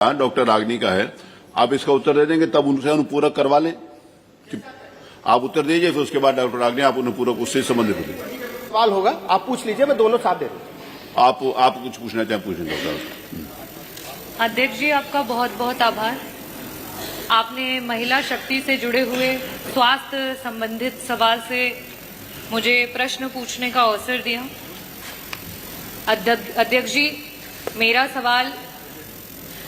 Doctor रागनी का है, आप इसका उत्तर दे देंगे तब उनसे अनुपूरक करवा लें। आप उत्तर दीजिए, फिर उसके बाद डॉक्टर रागनी आप अनुपूरक उससे संबंधित होंगे। सवाल होगा, आप पूछ लीजिए, मैं दोनों साथ दे दूं। आप कुछ पूछना चाहें पूछें डॉक्टर। अध्यक्ष जी, आपका बहुत बहुत आभार। आपने महिला शक्ति से जुड़े हुए स्वास्थ्य संबंधित सवाल से मुझे प्रश्न पूछने का अवसर दिया। अध्यक्ष जी, मेरा सवाल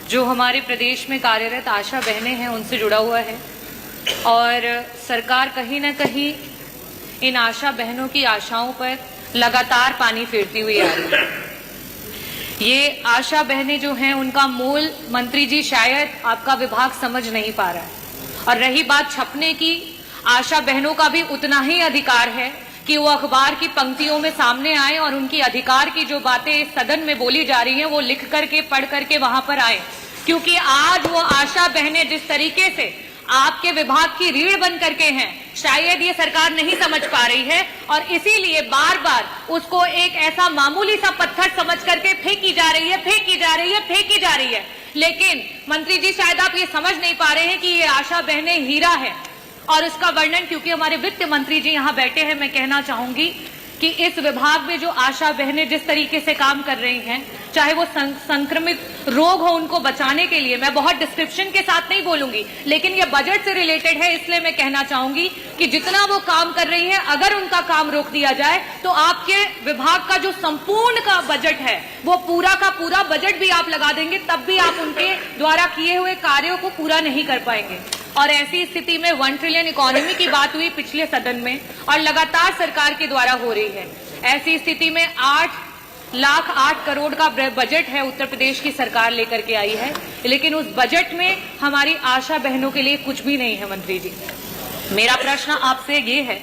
जो हमारे प्रदेश में कार्यरत आशा बहनें हैं उनसे जुड़ा हुआ है और सरकार कहीं न कहीं इन आशा बहनों की आशाओं पर लगातार पानी फेरती हुई आ रही है। ये आशा बहनें जो हैं उनका मूल मंत्री जी शायद आपका विभाग समझ नहीं पा रहा है। और रही बात छपने की, आशा बहनों का भी उतना ही अधिकार है कि वो अखबार की पंक्तियों में सामने आए और उनकी अधिकार की जो बातें इस सदन में बोली जा रही हैं वो लिख करके पढ़ करके वहां पर आए, क्योंकि आज वो आशा बहनें जिस तरीके से आपके विभाग की रीढ़ बन करके हैं, शायद ये सरकार नहीं समझ पा रही है और इसीलिए बार बार उसको एक ऐसा मामूली सा पत्थर समझ करके फेंकी जा रही है। लेकिन मंत्री जी, शायद आप ये समझ नहीं पा रहे हैं कि ये आशा बहनें हीरा है। और उसका वर्णन, क्योंकि हमारे वित्त मंत्री जी यहाँ बैठे हैं, मैं कहना चाहूंगी कि इस विभाग में जो आशा बहनें जिस तरीके से काम कर रही हैं, चाहे वो संक्रमित रोग हो उनको बचाने के लिए, मैं बहुत डिस्क्रिप्शन के साथ नहीं बोलूंगी, लेकिन ये बजट से रिलेटेड है, इसलिए मैं कहना चाहूंगी कि जितना वो काम कर रही हैं, अगर उनका काम रोक दिया जाए तो आपके विभाग का जो संपूर्ण का बजट है वो पूरा का पूरा बजट भी आप लगा देंगे, तब भी आप उनके द्वारा किए हुए कार्यों को पूरा नहीं कर पाएंगे। और ऐसी स्थिति में 1 ट्रिलियन इकोनॉमी की बात हुई पिछले सदन में और लगातार सरकार के द्वारा हो रही है। ऐसी स्थिति में 8,08 करोड़ का बजट है उत्तर प्रदेश की सरकार लेकर के आई है, लेकिन उस बजट में हमारी आशा बहनों के लिए कुछ भी नहीं है। मंत्री जी, मेरा प्रश्न आपसे ये है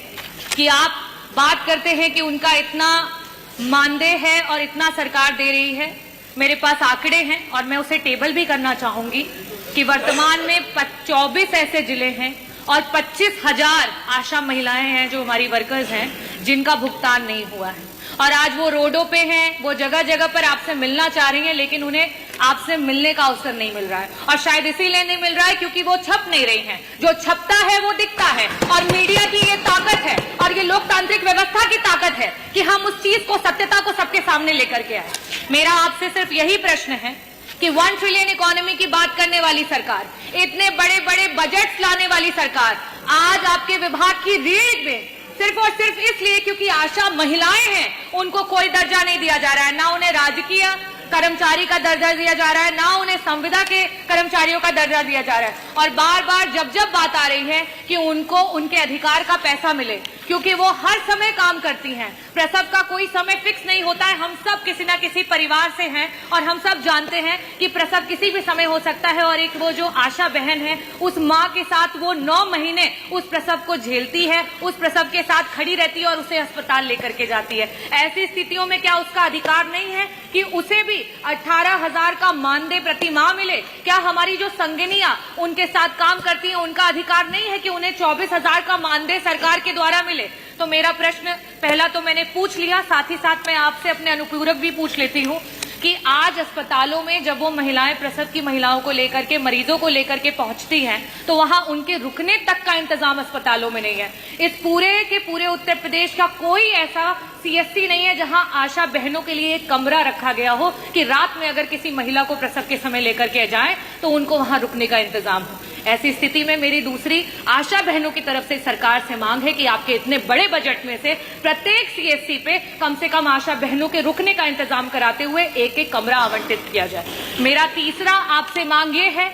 कि आप बात करते हैं कि उनका इतना मानदेय है और इतना सरकार दे रही है। मेरे पास आंकड़े हैं और मैं उसे टेबल भी करना चाहूंगी कि वर्तमान में 24 ऐसे जिले हैं और 25,000 आशा महिलाएं हैं जो हमारी वर्कर्स हैं जिनका भुगतान नहीं हुआ है। और आज वो रोडों पे हैं, वो जगह जगह पर आपसे मिलना चाह रही हैं, लेकिन उन्हें आपसे मिलने का अवसर नहीं मिल रहा है। और शायद इसीलिए नहीं मिल रहा है क्योंकि वो छप नहीं रही हैं। जो छपता है वो दिखता है और मीडिया की ये ताकत है और ये लोकतांत्रिक व्यवस्था की ताकत है कि हम उस चीज को, सत्यता को सबके सामने लेकर के आए। मेरा आपसे सिर्फ यही प्रश्न है कि 1 ट्रिलियन इकोनॉमी की बात करने वाली सरकार, इतने बड़े बड़े बजट्स लाने वाली सरकार, आज आपके विभाग की रीढ़ में सिर्फ और सिर्फ इसलिए क्योंकि आशा महिलाएं हैं उनको कोई दर्जा नहीं दिया जा रहा है, ना उन्हें राजकीय कर्मचारी का दर्जा दिया जा रहा है, ना उन्हें संविदा के कर्मचारियों का दर्जा दिया जा रहा है। और बार बार जब बात आ रही है कि उनको उनके अधिकार का पैसा मिले, क्योंकि वो हर समय काम करती हैं। प्रसव का कोई समय फिक्स नहीं होता है, हम सब किसी ना किसी परिवार से हैं और हम सब जानते हैं कि प्रसव किसी भी समय हो सकता है। और एक वो जो आशा बहन है, उस माँ के साथ वो 9 महीने उस प्रसव को झेलती है, उस प्रसव के साथ खड़ी रहती है और उसे अस्पताल लेकर के जाती है। ऐसी स्थितियों में क्या उसका अधिकार नहीं है कि उसे भी 18,000 का मानदेय प्रति माह मिले? क्या हमारी जो संगिनियां उनके साथ काम करती हैं उनका अधिकार नहीं है कि उन्हें 24,000 का मानदेय सरकार के द्वारा मिले? तो मेरा प्रश्न पहला तो मैंने पूछ लिया, साथ ही साथ मैं आपसे अपने अनुपूरक भी पूछ लेती हूँ कि आज अस्पतालों में जब वो महिलाएं प्रसव की महिलाओं को लेकर के, मरीजों को लेकर के पहुंचती हैं, तो वहां उनके रुकने तक का इंतजाम अस्पतालों में नहीं है। इस पूरे के पूरे उत्तर प्रदेश का कोई ऐसा CSC नहीं है जहां आशा बहनों के लिए एक कमरा रखा गया हो कि रात में अगर किसी महिला को प्रसव के समय लेकर के जाए तो उनको वहां रुकने का इंतजाम हो। ऐसी स्थिति में मेरी दूसरी आशा बहनों की तरफ से सरकार से मांग है कि आपके इतने बड़े बजट में से प्रत्येक CSC पे कम से कम आशा बहनों के रुकने का इंतजाम कराते हुए एक कमरा आवंटित किया जाए। मेरा तीसरा आपसे मांग ये है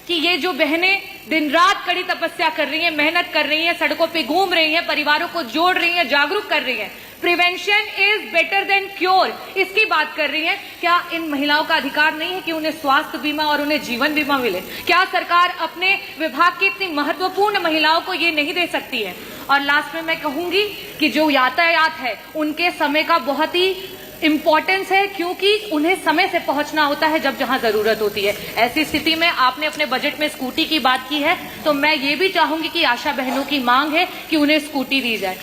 कि ये जो बहनें दिन रात कड़ी तपस्या कर रही हैं, मेहनत कर रही हैं, सड़कों पे घूम रही हैं, परिवारों को जोड़ रही हैं, जागरूक कर रही हैं, prevention is better than cure, इसकी बात कर रही है, क्या इन महिलाओं का अधिकार नहीं है कि उन्हें स्वास्थ्य बीमा और उन्हें जीवन बीमा मिले? क्या सरकार अपने विभाग की इतनी महत्वपूर्ण महिलाओं को ये नहीं दे सकती है? और लास्ट में मैं कहूंगी कि जो यातायात है उनके समय का बहुत ही इंपॉर्टेंस है, क्योंकि उन्हें समय से पहुंचना होता है जब जहां जरूरत होती है। ऐसी स्थिति में आपने अपने बजट में स्कूटी की बात की है, तो मैं ये भी चाहूंगी कि आशा बहनों की मांग है कि उन्हें स्कूटी दी जाए।